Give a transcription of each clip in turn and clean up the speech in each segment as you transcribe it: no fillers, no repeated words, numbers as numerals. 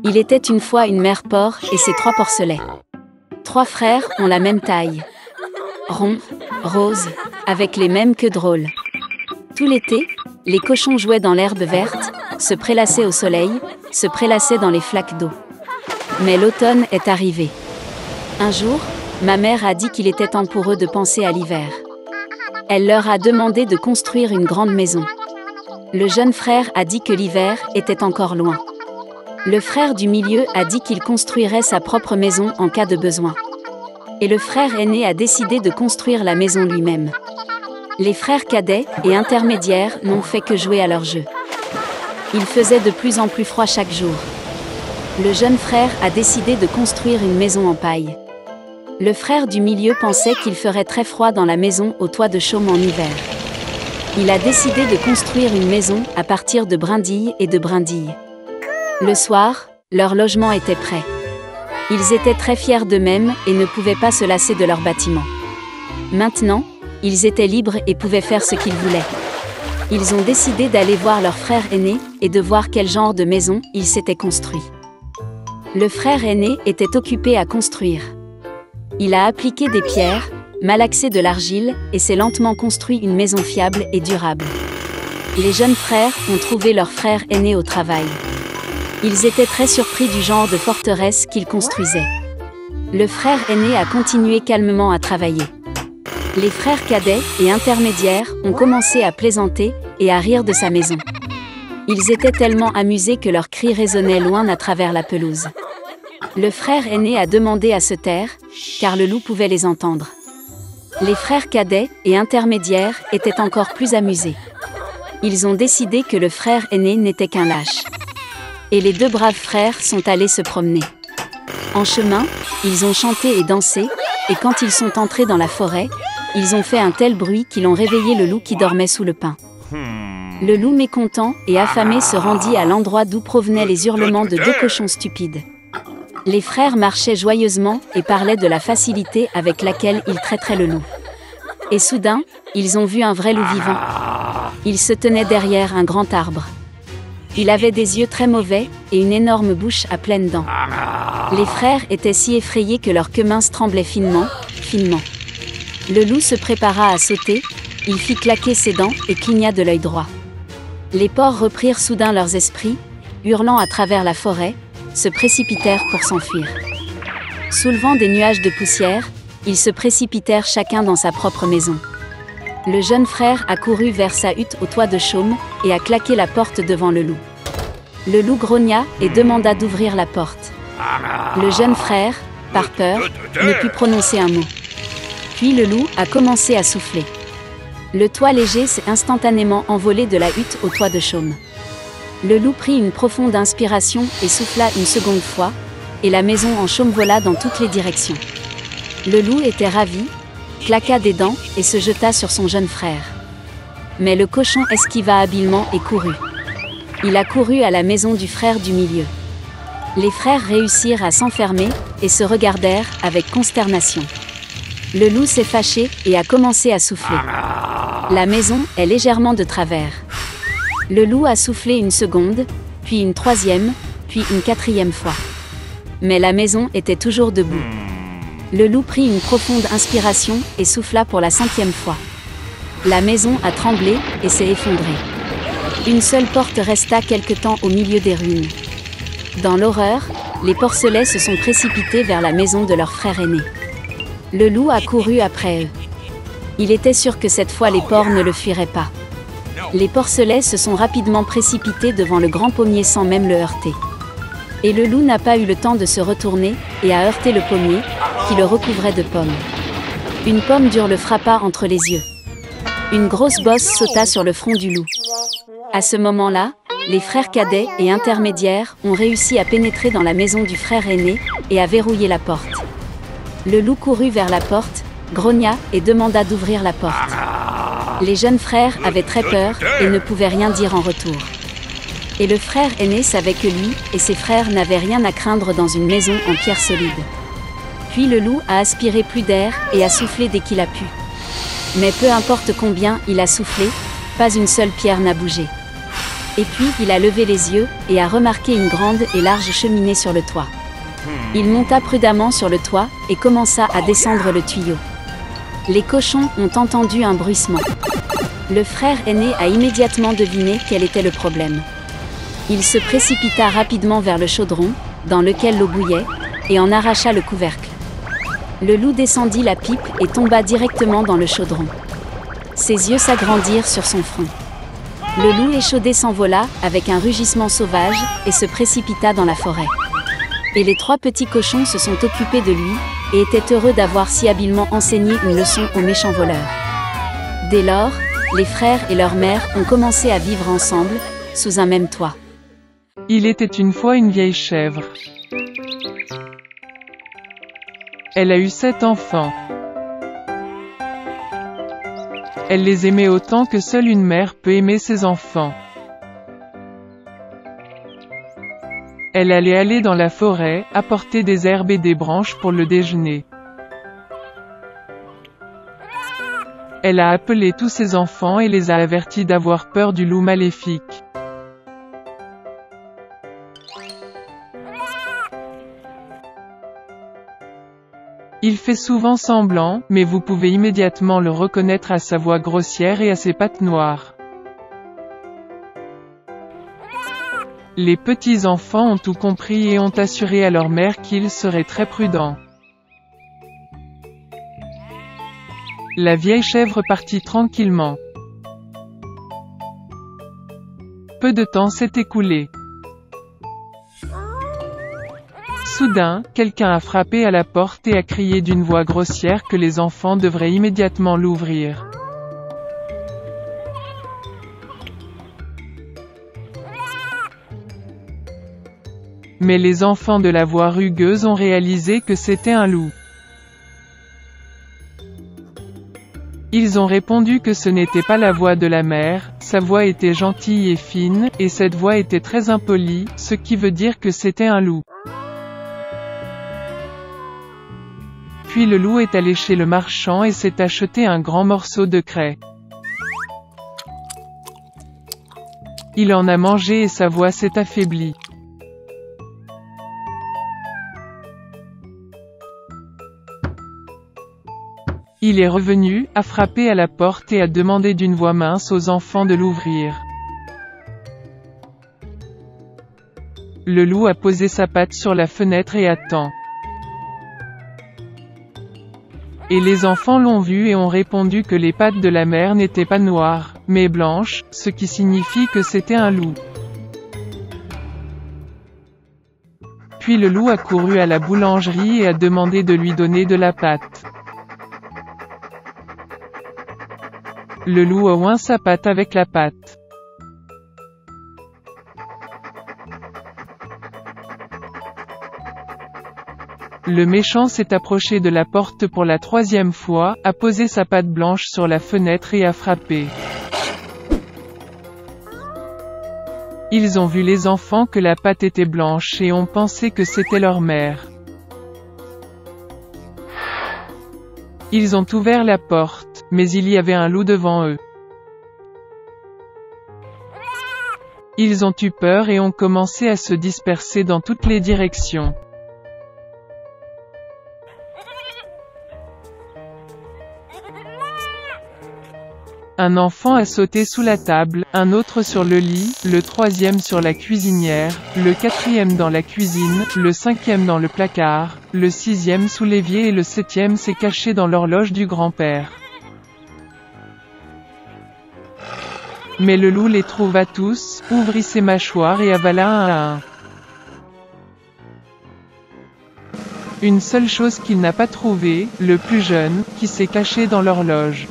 Il était une fois une mère porc et ses 3 porcelets. 3 frères ont la même taille. Ronds, roses, avec les mêmes queues drôles. Tout l'été, les cochons jouaient dans l'herbe verte, se prélassaient au soleil, se prélassaient dans les flaques d'eau. Mais l'automne est arrivé. Un jour, ma mère a dit qu'il était temps pour eux de penser à l'hiver. Elle leur a demandé de construire une grande maison. Le jeune frère a dit que l'hiver était encore loin. Le frère du milieu a dit qu'il construirait sa propre maison en cas de besoin. Et le frère aîné a décidé de construire la maison lui-même. Les frères cadets et intermédiaires n'ont fait que jouer à leur jeu. Il faisait de plus en plus froid chaque jour. Le jeune frère a décidé de construire une maison en paille. Le frère du milieu pensait qu'il ferait très froid dans la maison au toit de chaume en hiver. Il a décidé de construire une maison à partir de brindilles et de brindilles. Le soir, leur logement était prêt. Ils étaient très fiers d'eux-mêmes et ne pouvaient pas se lasser de leur bâtiment. Maintenant, ils étaient libres et pouvaient faire ce qu'ils voulaient. Ils ont décidé d'aller voir leur frère aîné et de voir quel genre de maison il s'était construit. Le frère aîné était occupé à construire. Il a appliqué des pierres, malaxé de l'argile et s'est lentement construit une maison fiable et durable. Les jeunes frères ont trouvé leur frère aîné au travail. Ils étaient très surpris du genre de forteresse qu'il construisait. Le frère aîné a continué calmement à travailler. Les frères cadets et intermédiaires ont commencé à plaisanter et à rire de sa maison. Ils étaient tellement amusés que leurs cris résonnaient loin à travers la pelouse. Le frère aîné a demandé à se taire, car le loup pouvait les entendre. Les frères cadets et intermédiaires étaient encore plus amusés. Ils ont décidé que le frère aîné n'était qu'un lâche. Et les 2 braves frères sont allés se promener. En chemin, ils ont chanté et dansé, et quand ils sont entrés dans la forêt, ils ont fait un tel bruit qu'ils ont réveillé le loup qui dormait sous le pin. Le loup mécontent et affamé se rendit à l'endroit d'où provenaient les hurlements de 2 cochons stupides. Les frères marchaient joyeusement et parlaient de la facilité avec laquelle ils traiteraient le loup. Et soudain, ils ont vu un vrai loup vivant. Il se tenait derrière un grand arbre. Il avait des yeux très mauvais et une énorme bouche à pleines dents. Les frères étaient si effrayés que leurs queues minces tremblaient finement, finement. Le loup se prépara à sauter, il fit claquer ses dents et cligna de l'œil droit. Les porcs reprirent soudain leurs esprits, hurlant à travers la forêt, se précipitèrent pour s'enfuir. Soulevant des nuages de poussière, ils se précipitèrent chacun dans sa propre maison. Le jeune frère a couru vers sa hutte au toit de chaume et a claqué la porte devant le loup. Le loup grogna et demanda d'ouvrir la porte. Le jeune frère, par peur, ne put prononcer un mot. Puis le loup a commencé à souffler. Le toit léger s'est instantanément envolé de la hutte au toit de chaume. Le loup prit une profonde inspiration et souffla une seconde fois, et la maison en chaume vola dans toutes les directions. Le loup était ravi, claqua des dents et se jeta sur son jeune frère. Mais le cochon esquiva habilement et courut. Il a couru à la maison du frère du milieu. Les frères réussirent à s'enfermer et se regardèrent avec consternation. Le loup s'est fâché et a commencé à souffler. La maison est légèrement de travers. Le loup a soufflé une seconde, puis une 3e, puis une 4e fois. Mais la maison était toujours debout. Le loup prit une profonde inspiration et souffla pour la 5e fois. La maison a tremblé et s'est effondrée. Une seule porte resta quelque temps au milieu des ruines. Dans l'horreur, les porcelets se sont précipités vers la maison de leur frère aîné. Le loup a couru après eux. Il était sûr que cette fois les porcs ne le fuiraient pas. Les porcelets se sont rapidement précipités devant le grand pommier sans même le heurter. Et le loup n'a pas eu le temps de se retourner et a heurté le pommier, qui le recouvrait de pommes. Une pomme dure le frappa entre les yeux. Une grosse bosse sauta sur le front du loup. À ce moment-là, les frères cadets et intermédiaires ont réussi à pénétrer dans la maison du frère aîné et à verrouiller la porte. Le loup courut vers la porte, grogna et demanda d'ouvrir la porte. Les jeunes frères avaient très peur et ne pouvaient rien dire en retour. Et le frère aîné savait que lui et ses frères n'avaient rien à craindre dans une maison en pierre solide. Puis le loup a aspiré plus d'air et a soufflé dès qu'il a pu. Mais peu importe combien il a soufflé, pas une seule pierre n'a bougé. Et puis il a levé les yeux, et a remarqué une grande et large cheminée sur le toit. Il monta prudemment sur le toit, et commença à descendre le tuyau. Les cochons ont entendu un bruissement. Le frère aîné a immédiatement deviné quel était le problème. Il se précipita rapidement vers le chaudron, dans lequel l'eau bouillait, et en arracha le couvercle. Le loup descendit la pipe et tomba directement dans le chaudron. Ses yeux s'agrandirent sur son front. Le loup échaudé s'envola, avec un rugissement sauvage, et se précipita dans la forêt. Et les 3 petits cochons se sont occupés de lui, et étaient heureux d'avoir si habilement enseigné une leçon aux méchants voleurs. Dès lors, les frères et leur mère ont commencé à vivre ensemble, sous un même toit. Il était une fois une vieille chèvre. Elle a eu 7 enfants. Elle les aimait autant que seule une mère peut aimer ses enfants. Elle allait aller dans la forêt, apporter des herbes et des branches pour le déjeuner. Elle a appelé tous ses enfants et les a avertis d'avoir peur du loup maléfique. Il fait souvent semblant, mais vous pouvez immédiatement le reconnaître à sa voix grossière et à ses pattes noires. Les petits enfants ont tout compris et ont assuré à leur mère qu'ils seraient très prudents. La vieille chèvre partit tranquillement. Peu de temps s'est écoulé. Soudain, quelqu'un a frappé à la porte et a crié d'une voix grossière que les enfants devraient immédiatement l'ouvrir. Mais les enfants de la voix rugueuse ont réalisé que c'était un loup. Ils ont répondu que ce n'était pas la voix de la mère, sa voix était gentille et fine, et cette voix était très impolie, ce qui veut dire que c'était un loup. Puis le loup est allé chez le marchand et s'est acheté un grand morceau de craie. Il en a mangé et sa voix s'est affaiblie. Il est revenu, a frappé à la porte et a demandé d'une voix mince aux enfants de l'ouvrir. Le loup a posé sa patte sur la fenêtre et attend. Et les enfants l'ont vu et ont répondu que les pattes de la mère n'étaient pas noires, mais blanches, ce qui signifie que c'était un loup. Puis le loup a couru à la boulangerie et a demandé de lui donner de la pâte. Le loup a oint sa patte avec la pâte. Le méchant s'est approché de la porte pour la 3e fois, a posé sa patte blanche sur la fenêtre et a frappé. Ils ont vu les enfants que la patte était blanche et ont pensé que c'était leur mère. Ils ont ouvert la porte, mais il y avait un loup devant eux. Ils ont eu peur et ont commencé à se disperser dans toutes les directions. Un enfant a sauté sous la table, un autre sur le lit, le 3e sur la cuisinière, le 4e dans la cuisine, le 5e dans le placard, le 6e sous l'évier et le 7e s'est caché dans l'horloge du grand-père. Mais le loup les trouva tous, ouvrit ses mâchoires et avala un à un. Une seule chose qu'il n'a pas trouvée, le plus jeune, qui s'est caché dans l'horloge.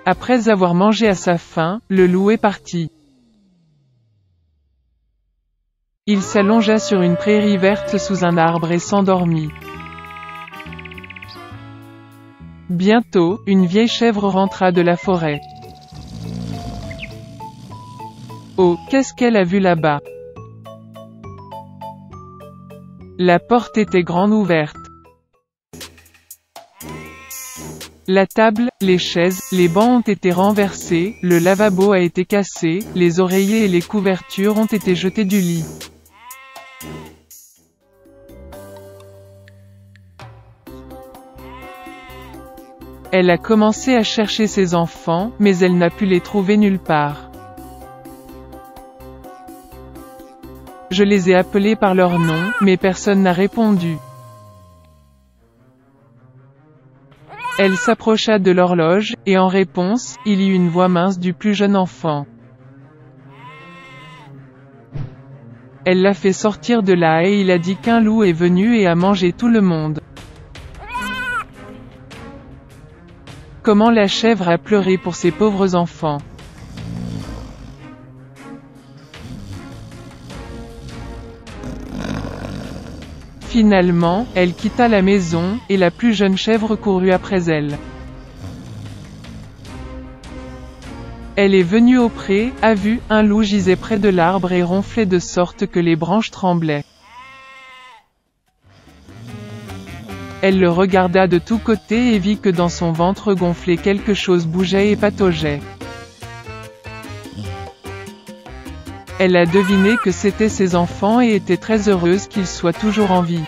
Après avoir mangé à sa faim, le loup est parti. Il s'allongea sur une prairie verte sous un arbre et s'endormit. Bientôt, une vieille chèvre rentra de la forêt. Oh, qu'est-ce qu'elle a vu là-bas? La porte était grande ouverte. La table, les chaises, les bancs ont été renversés, le lavabo a été cassé, les oreillers et les couvertures ont été jetés du lit. Elle a commencé à chercher ses enfants, mais elle n'a pu les trouver nulle part. Je les ai appelés par leur nom, mais personne n'a répondu. Elle s'approcha de l'horloge, et en réponse, il y eut une voix mince du plus jeune enfant. Elle l'a fait sortir de là et il a dit qu'un loup est venu et a mangé tout le monde. Comment la chèvre a pleuré pour ces pauvres enfants. Finalement, elle quitta la maison, et la plus jeune chèvre courut après elle. Elle est venue au pré, a vu, un loup gisait près de l'arbre et ronflait de sorte que les branches tremblaient. Elle le regarda de tous côtés et vit que dans son ventre gonflé quelque chose bougeait et pataugeait. Elle a deviné que c'étaient ses enfants et était très heureuse qu'ils soient toujours en vie.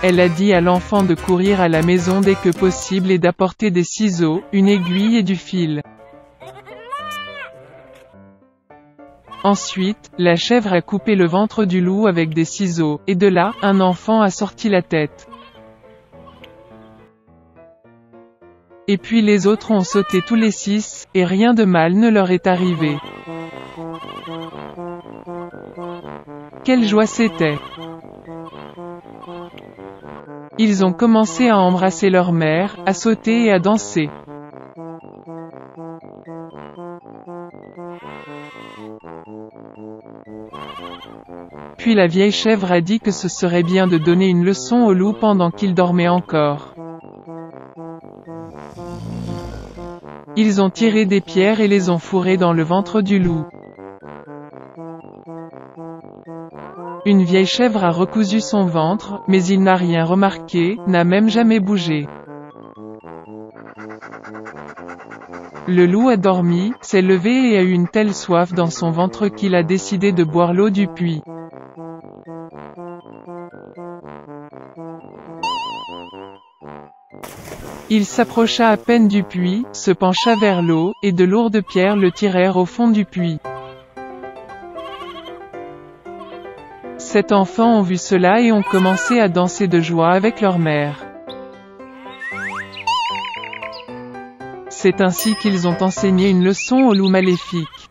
Elle a dit à l'enfant de courir à la maison dès que possible et d'apporter des ciseaux, une aiguille et du fil. Ensuite, la chèvre a coupé le ventre du loup avec des ciseaux, et de là, un enfant a sorti la tête. Et puis les autres ont sauté tous les 6, et rien de mal ne leur est arrivé. Quelle joie c'était! Ils ont commencé à embrasser leur mère, à sauter et à danser. Puis la vieille chèvre a dit que ce serait bien de donner une leçon au loup pendant qu'il dormait encore. Ils ont tiré des pierres et les ont fourrées dans le ventre du loup. Une vieille chèvre a recousu son ventre, mais il n'a rien remarqué, n'a même jamais bougé. Le loup a dormi, s'est levé et a eu une telle soif dans son ventre qu'il a décidé de boire l'eau du puits. Il s'approcha à peine du puits, se pencha vers l'eau, et de lourdes pierres le tirèrent au fond du puits. 7 enfants ont vu cela et ont commencé à danser de joie avec leur mère. C'est ainsi qu'ils ont enseigné une leçon au loup maléfique.